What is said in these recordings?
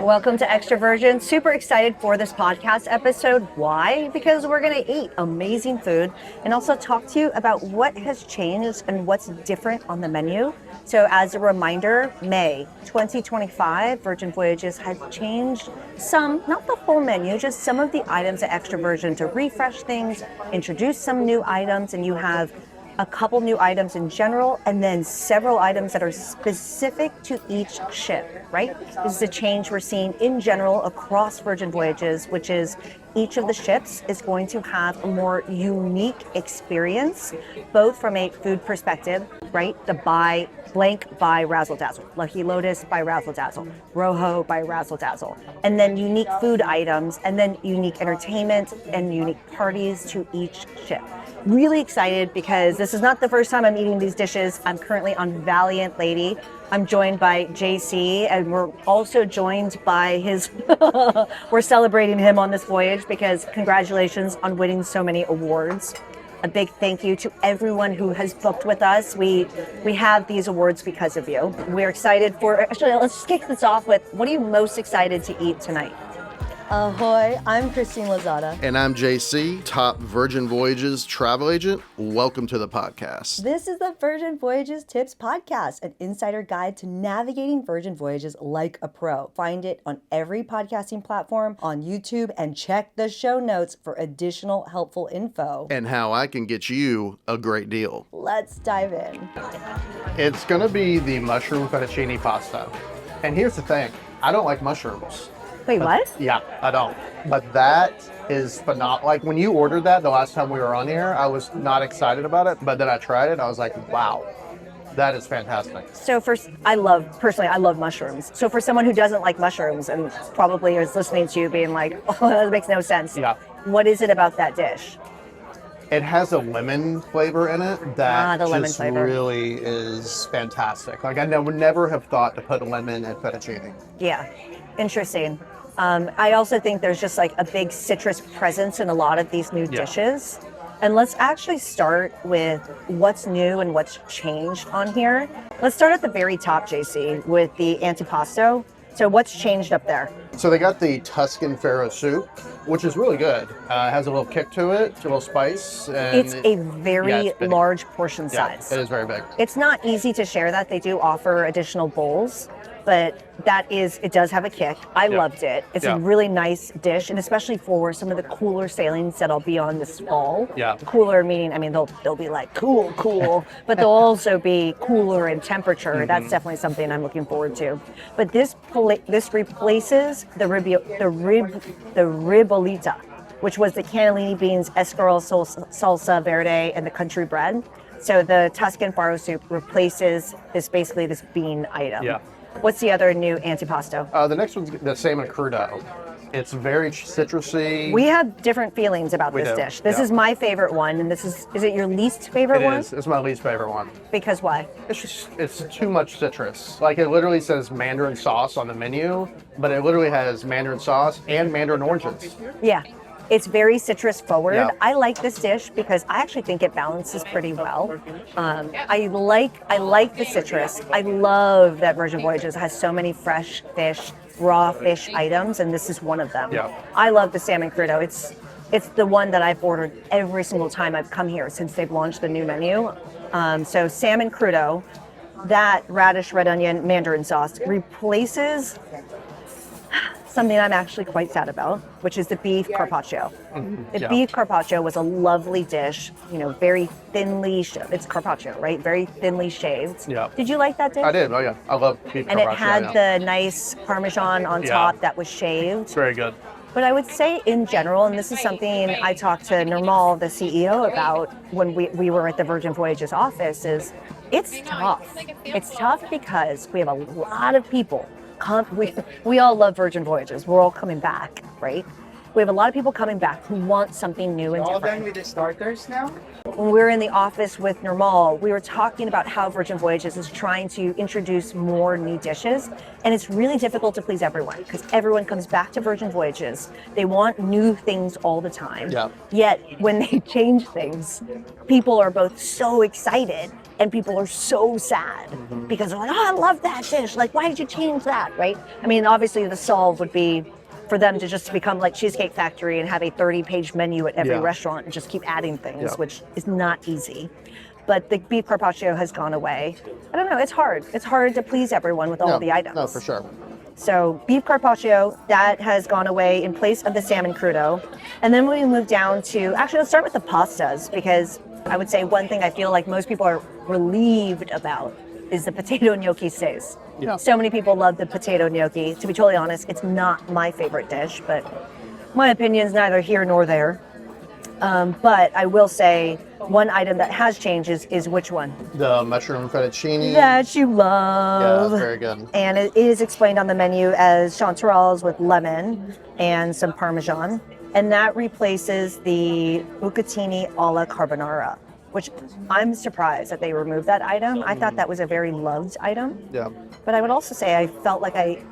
Welcome to Extra Virgin. Super excited for this podcast episode. Why? Because we're going to eat amazing food and also talk to you about what has changed and what's different on the menu. So as a reminder, May 2025, Virgin Voyages has changed some, not the whole menu, just some of the items at Extra Virgin to refresh things, introduce some new items, and you have a couple new items in general, and then several items that are specific to each ship, right? This is a change we're seeing in general across Virgin Voyages, which is each of the ships is going to have a more unique experience, both from a food perspective, right? The blank by Razzle Dazzle, Lucky Lotus by Razzle Dazzle, Rojo by Razzle Dazzle, and then unique food items, and then unique entertainment and unique parties to each ship. Really excited because this is not the first time I'm eating these dishes. I'm currently on Valiant Lady. I'm joined by JC, and we're also joined by his, we're celebrating him on this voyage because congratulations on winning so many awards. A big thank you to everyone who has booked with us. We have these awards because of you. We're excited actually, let's just kick this off with, what are you most excited to eat tonight? Ahoy, I'm Christine Lozada. And I'm JC, top Virgin Voyages travel agent. Welcome to the podcast. This is the Virgin Voyages Tips Podcast, an insider guide to navigating Virgin Voyages like a pro. Find it on every podcasting platform, on YouTube, and check the show notes for additional helpful info. And how I can get you a great deal. Let's dive in. It's going to be the mushroom fettuccine pasta. And here's the thing, I don't like mushrooms. Wait, what? Yeah, I don't. But that is phenomenal. Like when you ordered that the last time we were on here, I was not excited about it, but then I tried it. I was like, wow, that is fantastic. So I love mushrooms. So for someone who doesn't like mushrooms and probably is listening to you being like, oh, that makes no sense. Yeah. What is it about that dish? It has a lemon flavor in it that the lemon just flavor really is fantastic. Like I would never have thought to put lemon in fettuccine. Yeah, interesting. I also think there's just like a big citrus presence in a lot of these new dishes. And let's actually start with what's new and what's changed on here. Let's start at the very top, JC, with the antipasto. So what's changed up there? So they got the Tuscan Farro soup, which is really good. It has a little kick to it, a little spice. And it's a very large portion size. Yeah, it is very big. It's not easy to share that. They do offer additional bowls, but it does have a kick. I loved it. It's a really nice dish, and especially for some of the cooler sailings that I'll be on this fall. Yeah. Cooler meaning, I mean, they'll be like cool, but they'll also be cooler in temperature. Mm-hmm. That's definitely something I'm looking forward to. But this replaces the ribolita, which was the cannellini beans, escarole salsa verde, and the country bread. So the Tuscan Farro soup replaces this bean item. Yeah. What's the other new antipasto? The next one's the Salmon Crudo. It's very citrusy. We have different feelings about this dish. This is my favorite one, and is it your least favorite one? It is. It's my least favorite one. Because why? It's too much citrus. Like it literally says Mandarin sauce on the menu, but it literally has Mandarin sauce and Mandarin oranges. Yeah. It's very citrus forward. Yeah. I like this dish because I actually think it balances pretty well. I like the citrus. I love that Virgin Voyages has so many fresh fish, raw fish items, and this is one of them. Yeah. I love the Salmon Crudo. It's the one that I've ordered every single time I've come here since they've launched the new menu. So Salmon Crudo, that radish, red onion, Mandarin sauce replaces something I'm actually quite sad about, which is the beef carpaccio. The beef carpaccio was a lovely dish, very thinly, it's carpaccio, right? Very thinly shaved. Yeah. Did you like that dish? I did, oh yeah. I love beef carpaccio. And it had the nice Parmesan on top that was shaved. It's very good. But I would say in general, and this is something I talked to Nirmal, the CEO, about when we were at the Virgin Voyages office, is it's tough. It's tough because we have a lot of people we all love Virgin Voyages. We're all coming back, right? We have a lot of people coming back who want something new and different. All done with the starters now? When we were in the office with Nirmal, we were talking about how Virgin Voyages is trying to introduce more new dishes, and it's really difficult to please everyone because everyone comes back to Virgin Voyages. They want new things all the time. Yeah. Yet when they change things, people are both so excited And people are so sad because they're like, oh, I love that dish. Like, why did you change that, right? I mean, obviously the solve would be for them to just become like Cheesecake Factory and have a 30-page menu at every restaurant and just keep adding things, which is not easy. But the beef carpaccio has gone away. I don't know, it's hard. It's hard to please everyone with all the items. No, for sure. So beef carpaccio, that has gone away in place of the salmon crudo. And then we move down to, actually let's start with the pastas, because I would say one thing I feel like most people are relieved about is the potato gnocchi stays. Yeah. So many people love the potato gnocchi. To be totally honest, it's not my favorite dish, but my opinion is neither here nor there. But I will say one item that has changed is which one? The mushroom fettuccine. That you Yeah, love. that's very good. And it is explained on the menu as chanterelles with lemon and some Parmesan. And that replaces the bucatini alla carbonara, which I'm surprised that they removed that item. I thought that was a very loved item. Yeah. But I would also say I felt like I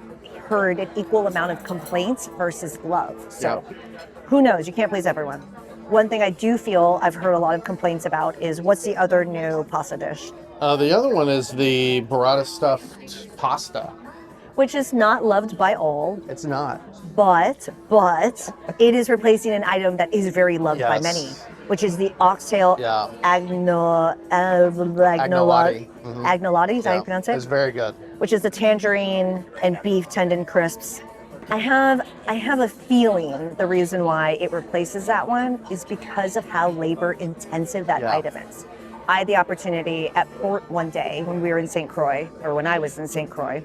heard an equal amount of complaints versus love. So who knows? You can't please everyone. One thing I do feel I've heard a lot of complaints about is what's the other new pasta dish? The other one is the burrata stuffed pasta. Which is not loved by all, It's not. but it is replacing an item that is very loved by Yes. many, which is the oxtail agnolotti. Mhm. Agnolotti, is that how you pronounce it? It's very good. Which is the tangerine and beef tendon crisps. I have a feeling the reason why it replaces that one is because of how labor intensive that item is. I had the opportunity at Port one day when we were in St. Croix, or when I was in St. Croix,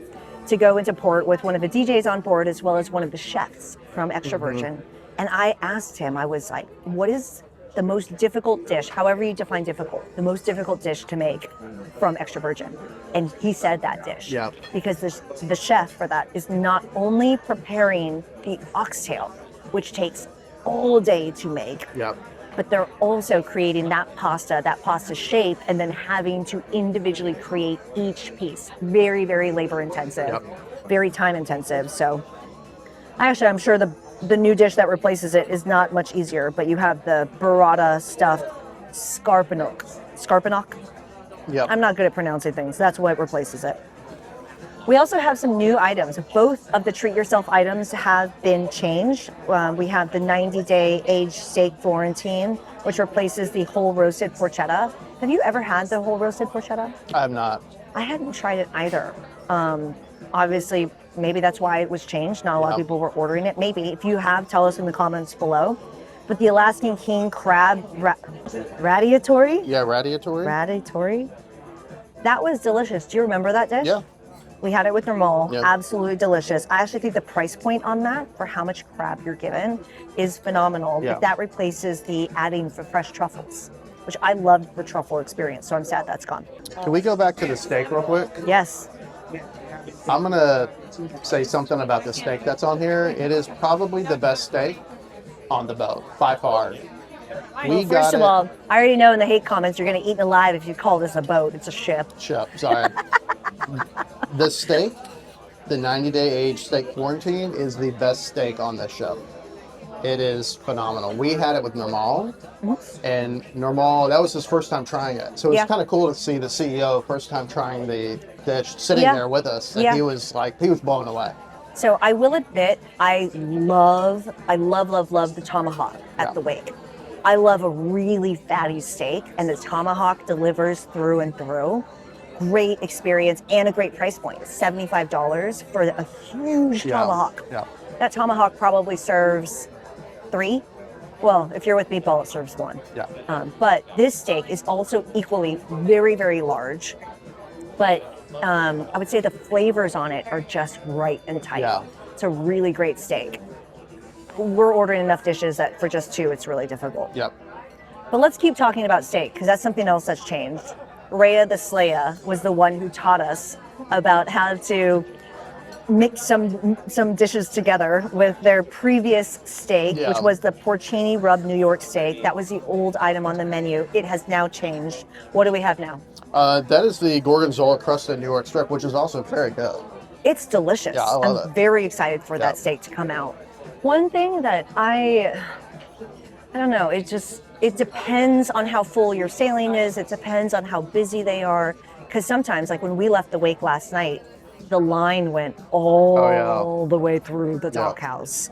to go into Port with one of the DJs on board as well as one of the chefs from Extra Virgin. And I asked him, I was like, what is the most difficult dish, however you define difficult, the most difficult dish to make from Extra Virgin? And he said that dish. Yeah. Because the chef for that is not only preparing the oxtail, which takes all day to make, Yep. but they're also creating that pasta shape, and then having to individually create each piece. Very, very labor intensive, very time intensive. So actually, I'm sure the new dish that replaces it is not much easier, but you have the burrata stuffed Scarpinocc. Yep. I'm not good at pronouncing things. That's what replaces it. We also have some new items. Both of the treat yourself items have been changed. We have the 90-day aged steak Florentine, which replaces the whole roasted porchetta. Have you ever had the whole roasted porchetta? I have not. I hadn't tried it either. Obviously, maybe that's why it was changed. Not a lot of people were ordering it. Maybe. If you have, tell us in the comments below. But the Alaskan king crab radiatori? Yeah, radiatori. Radiatori? That was delicious. Do you remember that dish? Yeah. We had it with normal. Yep. Absolutely delicious. I actually think the price point on that for how much crab you're given is phenomenal. Yeah. But that replaces the adding for fresh truffles, which I loved the truffle experience. So I'm sad that's gone. Can we go back to the steak real quick? Yes. I'm going to say something about the steak that's on here. It is probably the best steak on the boat, by far. We got First of all, I already know in the hate comments you're going to eat alive if you call this a boat. It's a ship. Ship, sorry. The steak, the 90-day aged steak Florentine, is the best steak on this ship. It is phenomenal. We had it with Normal, and Normal, that was his first time trying it. So it's kind of cool to see the CEO first time trying the dish sitting there with us. And he was blown away. So I will admit, I love the tomahawk at the wake. I love a really fatty steak, and the tomahawk delivers through and through. Great experience and a great price point. $75 for a huge tomahawk. Yeah. That tomahawk probably serves 3. Well, if you're with meatball, it serves 1. Yeah. But this steak is also equally very, very large. But I would say the flavors on it are just right and tight. Yeah. It's a really great steak. We're ordering enough dishes that for just 2, it's really difficult. Yep. But let's keep talking about steak, because that's something else that's changed. Rhea the Slaya was the one who taught us about how to mix some dishes together with their previous steak, which was the porcini rub New York steak. That was the old item on the menu. It has now changed. What do we have now? That is the Gorgonzola-crusted New York Strip, which is also very good. It's delicious. Yeah, I love I'm very excited for that steak to come out. One thing that I don't know, it it depends on how full your sailing is. It depends on how busy they are. Because sometimes, like when we left the wake last night, the line went all the way through the dockhouse.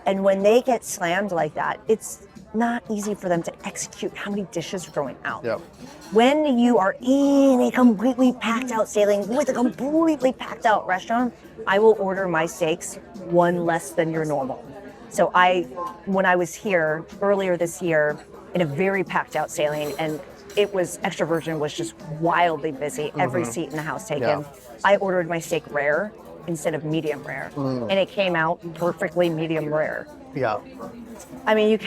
And when they get slammed like that, it's not easy for them to execute how many dishes are going out. Yep. When you are in a completely packed out sailing with a completely packed out restaurant, I will order my steaks one less than your normal. So when I was here earlier this year in a very packed out sailing, and it was extra virgin was just wildly busy, every seat in the house taken. I ordered my steak rare instead of medium rare, and it came out perfectly medium rare. Yeah. I mean, you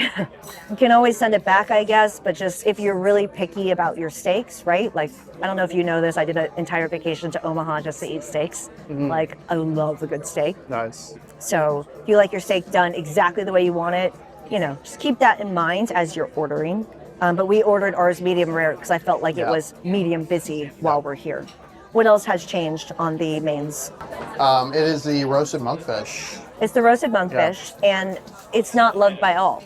can always send it back, I guess, but just if you're really picky about your steaks, right? Like, I don't know if you know this, I did an entire vacation to Omaha just to eat steaks. Like, I love a good steak. Nice. So if you like your steak done exactly the way you want it, just keep that in mind as you're ordering. But we ordered ours medium rare because I felt like it was medium busy while we're here. What else has changed on the mains? It is the roasted monkfish. It's the roasted monkfish, and it's not loved by all.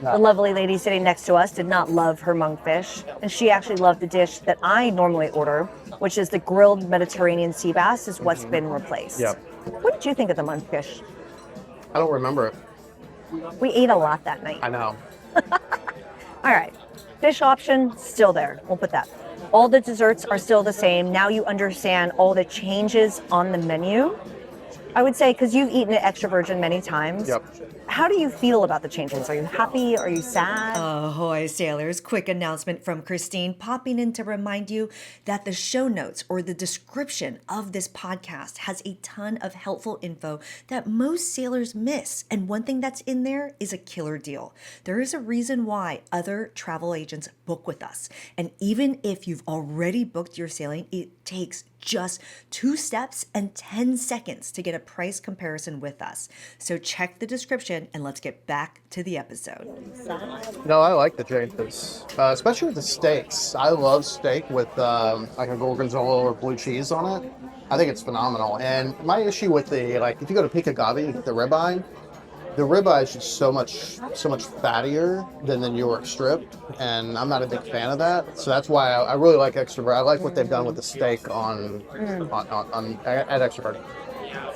No. The lovely lady sitting next to us did not love her monkfish, and she actually loved the dish that I normally order, which is the grilled Mediterranean sea bass, is what's been replaced. Yep. What did you think of the monkfish? I don't remember it. We ate a lot that night. I know. All right, fish option, still there. We'll put that. All the desserts are still the same. Now you understand all the changes on the menu. I would say, because you've eaten it extra virgin many times. Yep. How do you feel about the changes? Are you happy? Are you sad? Ahoy, sailors. Quick announcement from Christine popping in to remind you that the show notes or the description of this podcast has a ton of helpful info that most sailors miss. And one thing that's in there is a killer deal. There is a reason why other travel agents book with us. And even if you've already booked your sailing, it takes just 2 steps and 10 seconds to get a price comparison with us. So check the description and let's get back to the episode. No, I like the changes, especially with the steaks. I love steak with like a gorgonzola or blue cheese on it. I think it's phenomenal. And my issue with if you go to Pico Gavi, you get the ribeye is just so much fattier than the New York Strip, and I'm not a big fan of that. So that's why I really like Extra Virgin. I like what they've done with the steak at Extra Virgin.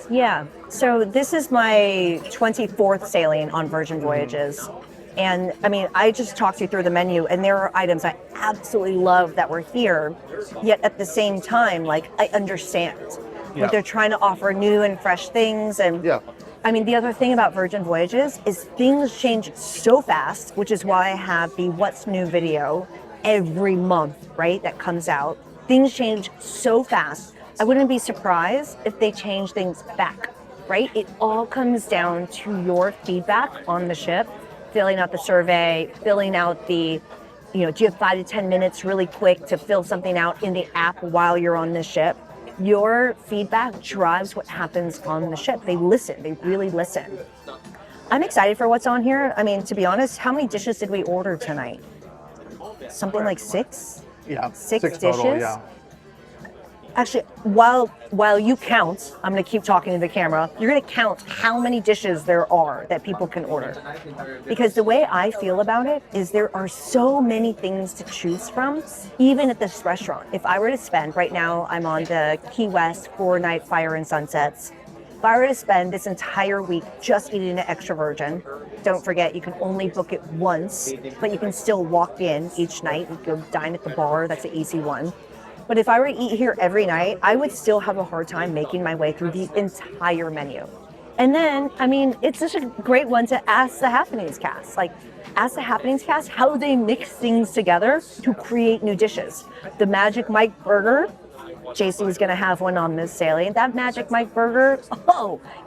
Yeah. So this is my 24th sailing on Virgin Voyages. And I mean, I just talked you through the menu, and there are items I absolutely love that were here, yet at the same time, like, I understand. Like, they're trying to offer new and fresh things. And I mean, the other thing about Virgin Voyages is things change so fast, which is why I have the What's New video every month, right, that comes out. Things change so fast. I wouldn't be surprised if they change things back, right? It all comes down to your feedback on the ship, filling out the survey, filling out the, do you have 5 to 10 minutes really quick to fill something out in the app while you're on the ship? Your feedback drives what happens on the ship. They listen, they really listen. I'm excited for what's on here. I mean, to be honest, how many dishes did we order tonight? Something like 6? Yeah, 6 dishes? Total, yeah. Actually, while you count, I'm going to keep talking to the camera, you're going to count how many dishes there are that people can order. Because the way I feel about it is there are so many things to choose from, even at this restaurant. If I were to spend, right now I'm on the Key West 4-night Fire and Sunsets. If I were to spend this entire week just eating an Extra Virgin, don't forget you can only book it once, but you can still walk in each night and go dine at the bar. That's an easy one. But if I were to eat here every night, I would still have a hard time making my way through the entire menu. And then, I mean, it's such a great one to ask the Happenings cast. Like, ask the Happenings cast how they mix things together to create new dishes. The Magic Mike Burger, Jason's gonna have one on this sailing. That Magic Mike Burger,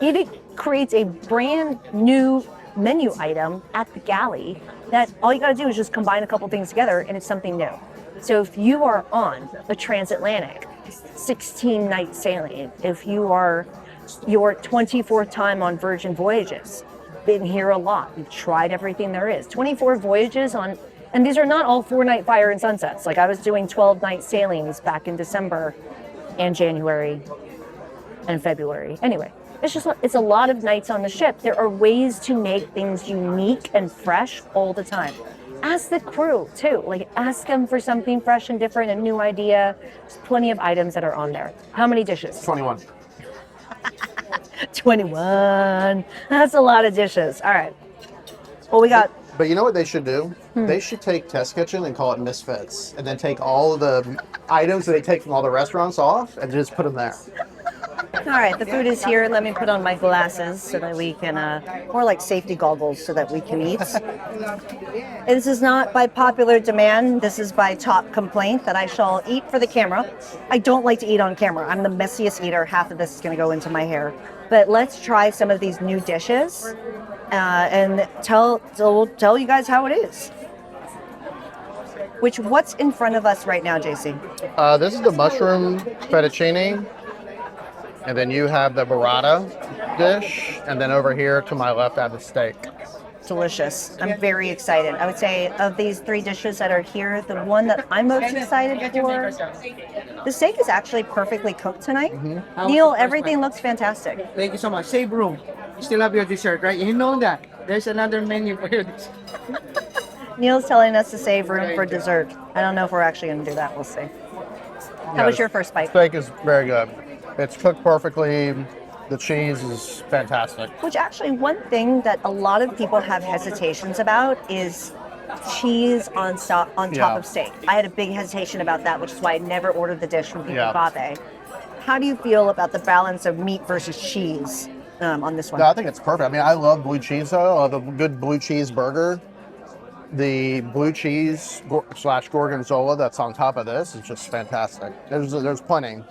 it creates a brand new menu item at the galley that all you gotta do is just combine a couple things together and it's something new. So if you are on a transatlantic 16-night sailing, if you are your 24th time on Virgin Voyages, been here a lot, you've tried everything there is, 24 voyages on, and these are not all 4-night Fire and Sunsets. Like, I was doing 12-night sailings back in December and January and February. Anyway, it's a lot of nights on the ship. There are ways to make things unique and fresh all the time. ask the crew too. Like, ask them for something fresh and different, a new idea. There's plenty of items that are on there. How many dishes? 21. 21. That's a lot of dishes. All right. Well, we got. But you know what they should do? They should take Test Kitchen and call it Misfits, and then take all of the items that they take from all the restaurants off and just put them there. All right, the food is here. Let me put on my glasses so that we can, more like safety goggles so that we can eat. This is not by popular demand. This is by top complaint that I shall eat for the camera. I don't like to eat on camera. I'm the messiest eater. Half of this is going to go into my hair. But let's try some of these new dishes and tell you guys how it is. What's in front of us right now, JC? This is the mushroom fettuccine. And then you have the burrata dish. And then over here to my left, I have the steak. Delicious. I'm very excited. I would say of these 3 dishes that are here, the one that I'm most excited for, the steak is actually perfectly cooked tonight. Neil, everything looks fantastic. Thank you so much. Save room. You still have your dessert, right? You know that. There's another menu for you. Neil's telling us to save room for dessert. I don't know if we're actually going to do that. We'll see. How was your first bite? Steak is very good. It's cooked perfectly. The cheese is fantastic. Which actually, one thing that a lot of people have hesitations about is cheese on top of steak. I had a big hesitation about that, which is why I never ordered the dish from Pico Bave. How do you feel about the balance of meat versus cheese on this one? No, I think it's perfect. I mean, I love blue cheese though. I love a good blue cheese burger. The blue cheese / gorgonzola that's on top of this is just fantastic. There's plenty.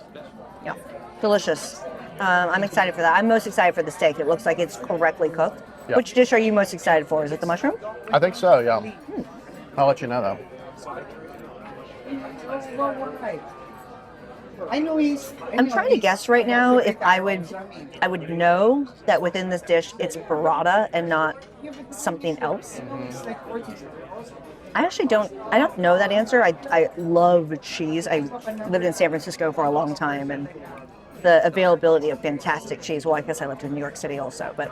Yeah, delicious. I'm excited for that. I'm most excited for the steak. It looks like it's correctly cooked. Yep. Which dish are you most excited for? Is it the mushroom? I think so, yeah. I'll let you know though. I'm trying to guess right now if I would know that within this dish it's burrata and not something else. I actually don't know that answer. I love cheese. I lived in San Francisco for a long time, and the availability of fantastic cheese. Well, I guess I lived in New York City also, but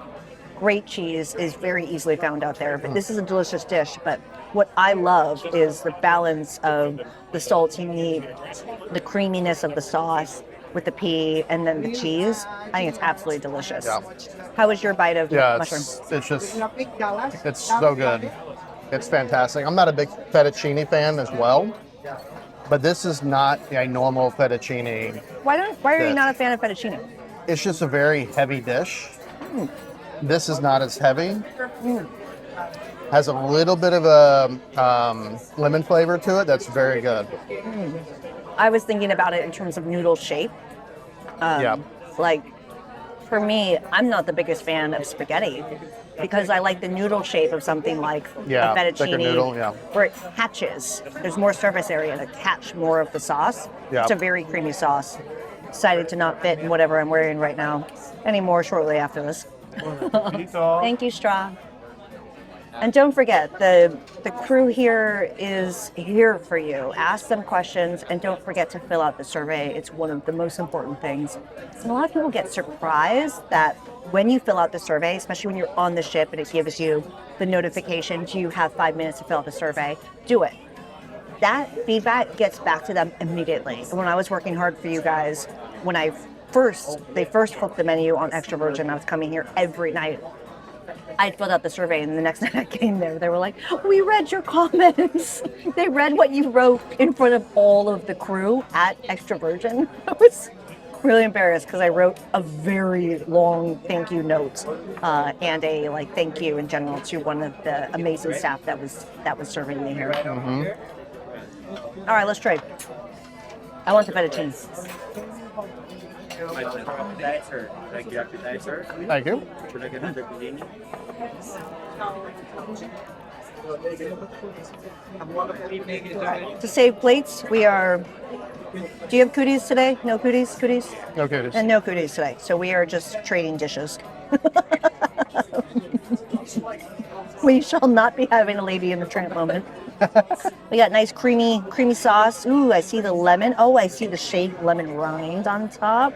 great cheese is very easily found out there. But this is a delicious dish. But what I love is the balance of the salty meat, the creaminess of the sauce with the pea, and then the cheese. I think it's absolutely delicious. Yeah. How was your bite of mushroom? It's so good. It's fantastic. I'm not a big fettuccine fan as well, but this is not a normal fettuccine. Why are you not a fan of fettuccine? It's just a very heavy dish. This is not as heavy. Has a little bit of a lemon flavor to it. That's very good. I was thinking about it in terms of noodle shape. Like, for me, I'm not the biggest fan of spaghetti because I like the noodle shape of something like a fettuccine, noodle, where it catches. There's more surface area to catch more of the sauce. Yeah. It's a very creamy sauce. Excited to not fit in whatever I'm wearing right now anymore shortly after this. Thank you, Straw. And don't forget, the crew here is here for you. Ask them questions and don't forget to fill out the survey. It's one of the most important things. And a lot of people get surprised that when you fill out the survey, especially when you're on the ship and it gives you the notification, do you have 5 minutes to fill out the survey? Do it. That feedback gets back to them immediately. And when I was working hard for you guys, when they first hooked the menu on Extra Virgin, I was coming here every night. I filled out the survey, and the next night I came there, they were like, "We read your comments." They read what you wrote in front of all of the crew at Extra Virgin. I was really embarrassed because I wrote a very long thank you note and a thank you in general to one of the amazing staff that was serving me here. All right, let's trade. I want the fettuccine. Thank you. To save plates, we are. Do you have cooties today? No cooties? Cooties? No cooties. And no cooties today. So we are just trading dishes. We shall not be having a Lady in the Tramp moment. We got nice creamy sauce. Ooh, I see the lemon. Oh, I see the shaved lemon rind on top.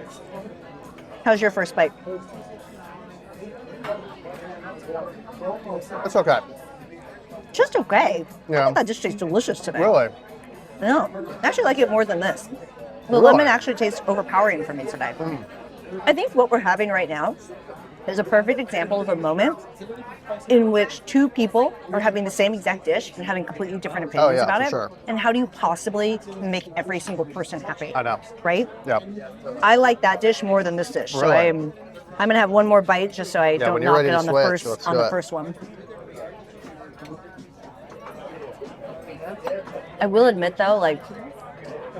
How's your first bite? It's okay. Just okay. I Yeah. thought that dish tastes delicious today. Really? No, I actually like it more than this. The Really? lemon actually tastes overpowering for me today. I think what we're having right now is a perfect example of a moment in which two people are having the same exact dish and having completely different opinions yeah, about for it. sure. And how do you possibly make every single person happy? I know. Right? Yep. I like that dish more than this dish. So Really? I'm gonna have one more bite just so I don't when you're knock ready it to on the switch, first let's on do the it. first one. I will admit though, like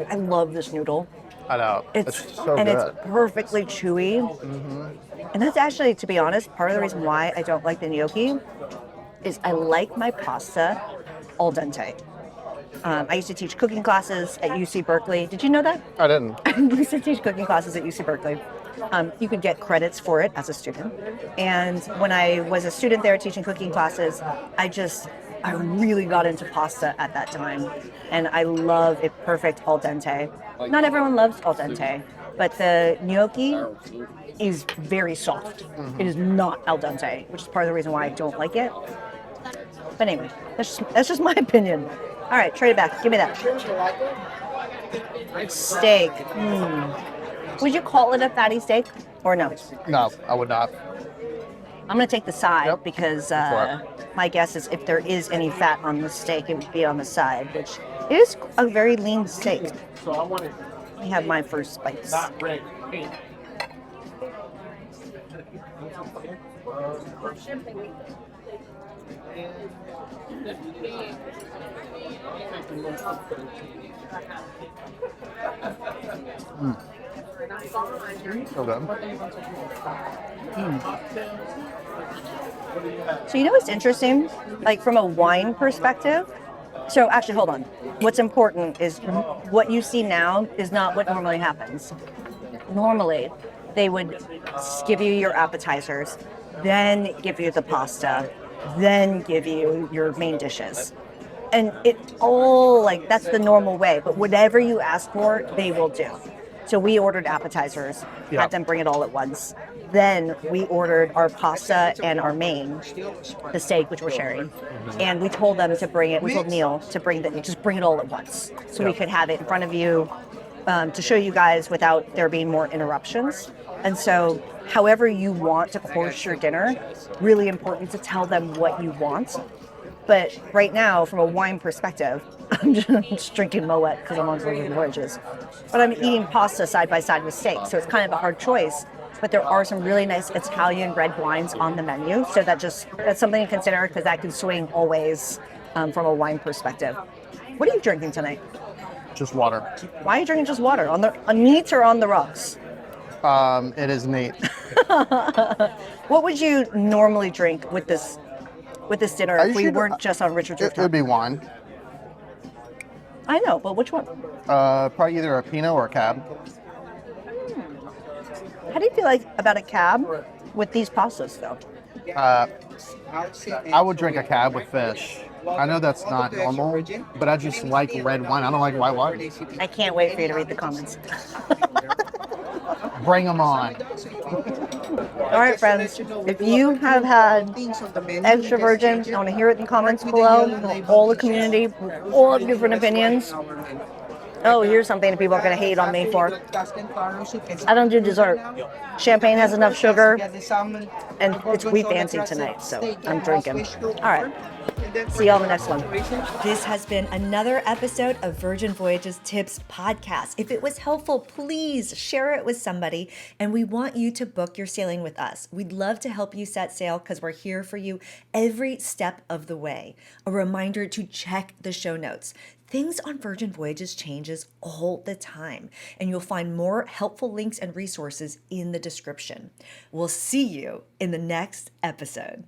I love this noodle. I know. It's so and good. it's perfectly chewy. And that's actually, to be honest, part of the reason why I don't like the gnocchi is I like my pasta al dente. I used to teach cooking classes at UC Berkeley. Did you know that? I didn't. I used to teach cooking classes at UC Berkeley. You could get credits for it as a student. And when I was a student there teaching cooking classes, I really got into pasta at that time. And I love it perfect al dente. Not everyone loves al dente, but the gnocchi is very soft. It is not al dente, which is part of the reason why I don't like it. But anyway, that's just my opinion. All right, trade it back. Give me that. Steak. Would you call it a fatty steak or no? No, I would not. I'm going to take the side Yep. because for my guess is if there is any fat on the steak, it would be on the side, which is a very lean steak. I have my first bites. So good. So you know what's interesting? Like from a wine perspective. So actually, hold on. What's important is what you see now is not what normally happens. Normally, they would give you your appetizers, then give you the pasta, then give you your main dishes. And it all like that's the normal way, but whatever you ask for, they will do. So we ordered appetizers, Yeah. had them bring it all at once. Then we ordered our pasta and our main, the steak, which we're sharing. And we told them to bring it, we told Neil to just bring it all at once. So we could have it in front of you to show you guys without there being more interruptions. And so however you want to course your dinner, really important to tell them what you want. But right now, from a wine perspective, I'm just drinking Moet because I'm on Virgin Voyages. But I'm eating pasta side by side with steak, so it's kind of a hard choice. But there are some really nice Italian red wines on the menu, so that's something to consider because that can swing always from a wine perspective. What are you drinking tonight? Just water. Why are you drinking just water? On neat or on the rocks? It is neat. What would you normally drink with this dinner if we weren't just on Richard's It Rooftop? would be wine. I know, but which one? Probably either a Pinot or a Cab. How do you feel like about a cab with these pastas, though? I would drink a Cab with fish. I know that's not normal, but I just like red wine. I don't like white wine. I can't wait for you to read the comments. Bring them on. All right, friends. If you have had extra virgin, I want to hear it in the comments below. All the community, all of different opinions. Oh, here's something that people are going to hate on me for. I don't do dessert. Champagne has enough sugar, and we fancy tonight, so I'm drinking. All right. See y'all in the next one. This has been another episode of Virgin Voyages Tips Podcast. If it was helpful, please share it with somebody. And we want you to book your sailing with us. We'd love to help you set sail because we're here for you every step of the way. A reminder to check the show notes. Things on Virgin Voyages changes all the time, and you'll find more helpful links and resources in the description. We'll see you in the next episode.